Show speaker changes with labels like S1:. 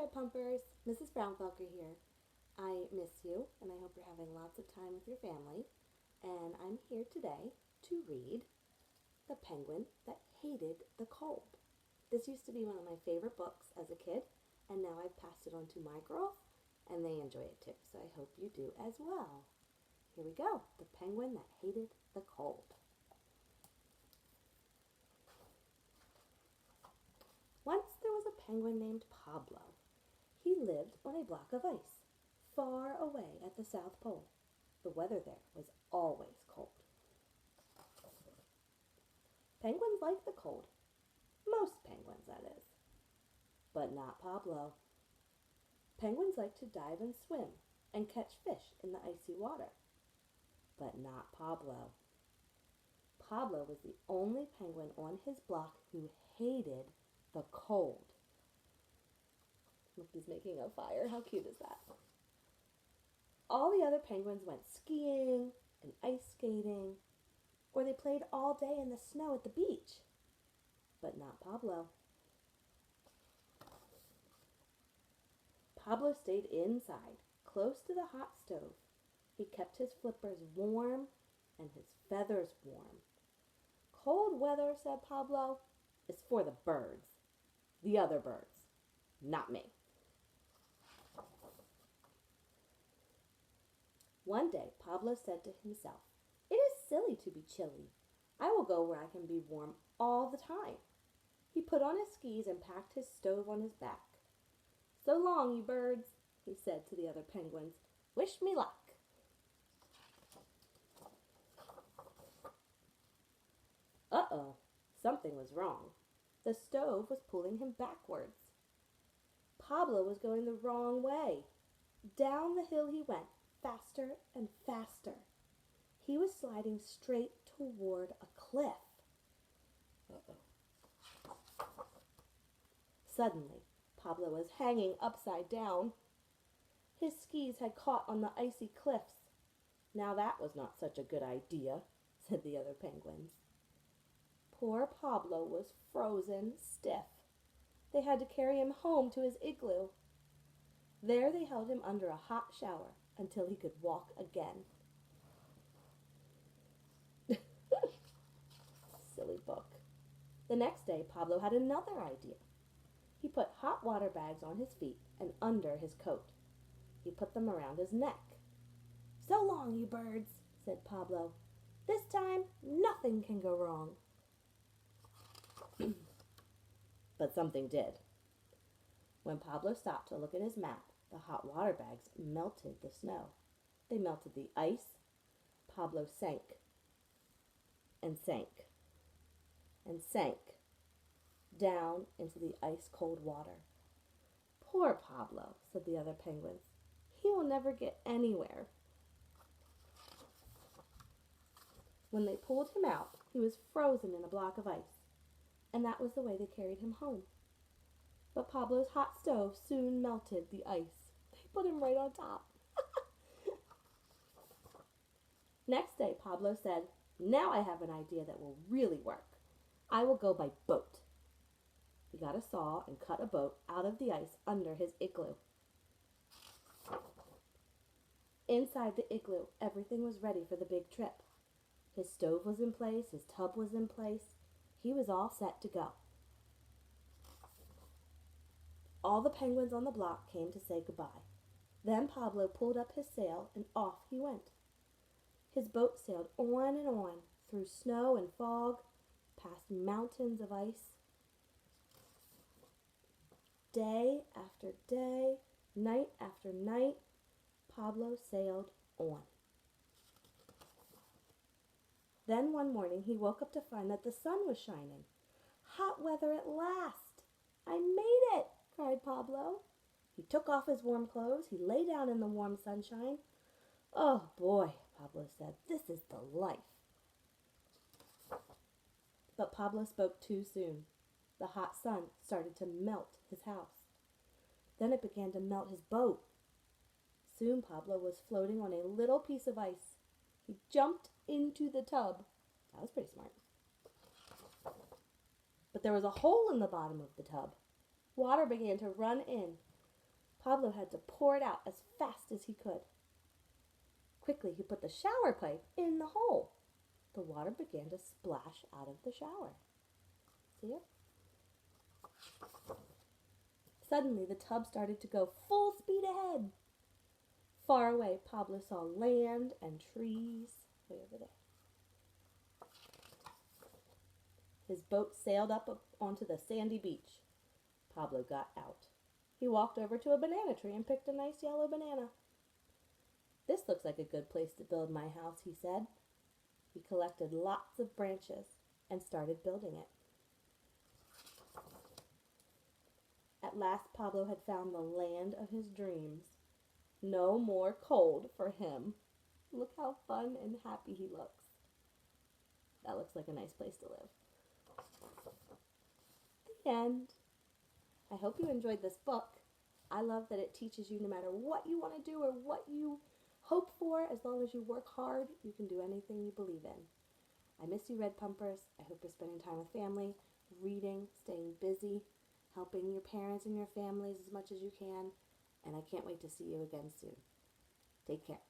S1: there, Pumpers. Mrs. Frounfelker here. I miss you, and I hope you're having lots of time with your family. And I'm here today to read The Penguin That Hated the Cold. This used to be one of my favorite books as a kid, and now I've passed it on to my girls, and they enjoy it too, so I hope you do as well. Here we go. The Penguin That Hated the Cold. Once there was a penguin named Pablo. He lived on a block of ice, far away at the South Pole. The weather there was always cold. Penguins like the cold. Most penguins, that is. But not Pablo. Penguins like to dive and swim and catch fish in the icy water. But not Pablo. Pablo was the only penguin on his block who hated the cold. Look, he's making a fire. How cute is that? All the other penguins went skiing and ice skating, or they played all day in the snow at the beach. But not Pablo. Pablo stayed inside, close to the hot stove. He kept his flippers warm and his feathers warm. Cold weather, said Pablo, is for the birds. The other birds, not me. One day, Pablo said to himself, "It is silly to be chilly. I will go where I can be warm all the time." He put on his skis and packed his stove on his back. "So long, you birds," he said to the other penguins. "Wish me luck." Uh-oh, something was wrong. The stove was pulling him backwards. Pablo was going the wrong way. Down the hill he went, faster and faster. He was sliding straight toward a cliff. Uh-oh. Suddenly, Pablo was hanging upside down. His skis had caught on the icy cliffs. Now that was not such a good idea, said the other penguins. Poor Pablo was frozen stiff. They had to carry him home to his igloo. There they held him under a hot shower until he could walk again. Silly book. The next day, Pablo had another idea. He put hot water bags on his feet and under his coat. He put them around his neck. "So long, you birds," said Pablo. "This time, nothing can go wrong." But something did. When Pablo stopped to look at his map, the hot water bags melted the snow. They melted the ice. Pablo sank and sank and sank down into the ice-cold water. "Poor Pablo," said the other penguins. "He will never get anywhere." When they pulled him out, he was frozen in a block of ice, and that was the way they carried him home. But Pablo's hot stove soon melted the ice. They put him right on top. Next day, Pablo said, "Now I have an idea that will really work. I will go by boat." He got a saw and cut a boat out of the ice under his igloo. Inside the igloo, everything was ready for the big trip. His stove was in place, his tub was in place. He was all set to go. All the penguins on the block came to say goodbye. Then Pablo pulled up his sail and off he went. His boat sailed on and on, through snow and fog, past mountains of ice. Day after day, night after night, Pablo sailed on. Then one morning he woke up to find that the sun was shining. "Hot weather at last! I made it!" cried Pablo. He took off his warm clothes. He lay down in the warm sunshine. "Oh boy," Pablo said, "this is the life." But Pablo spoke too soon. The hot sun started to melt his house. Then it began to melt his boat. Soon Pablo was floating on a little piece of ice. He jumped into the tub. That was pretty smart. But there was a hole in the bottom of the tub. Water began to run in. Pablo had to pour it out as fast as he could. Quickly, he put the shower pipe in the hole. The water began to splash out of the shower. See it? Suddenly, the tub started to go full speed ahead. Far away, Pablo saw land and trees way over there. His boat sailed up onto the sandy beach. Pablo got out. He walked over to a banana tree and picked a nice yellow banana. "This looks like a good place to build my house," he said. He collected lots of branches and started building it. At last, Pablo had found the land of his dreams. No more cold for him. Look how fun and happy he looks. That looks like a nice place to live. The end. I hope you enjoyed this book. I love that it teaches you no matter what you want to do or what you hope for, as long as you work hard, you can do anything you believe in. I miss you, Red Pumpers. I hope you're spending time with family, reading, staying busy, helping your parents and your families as much as you can, and I can't wait to see you again soon. Take care.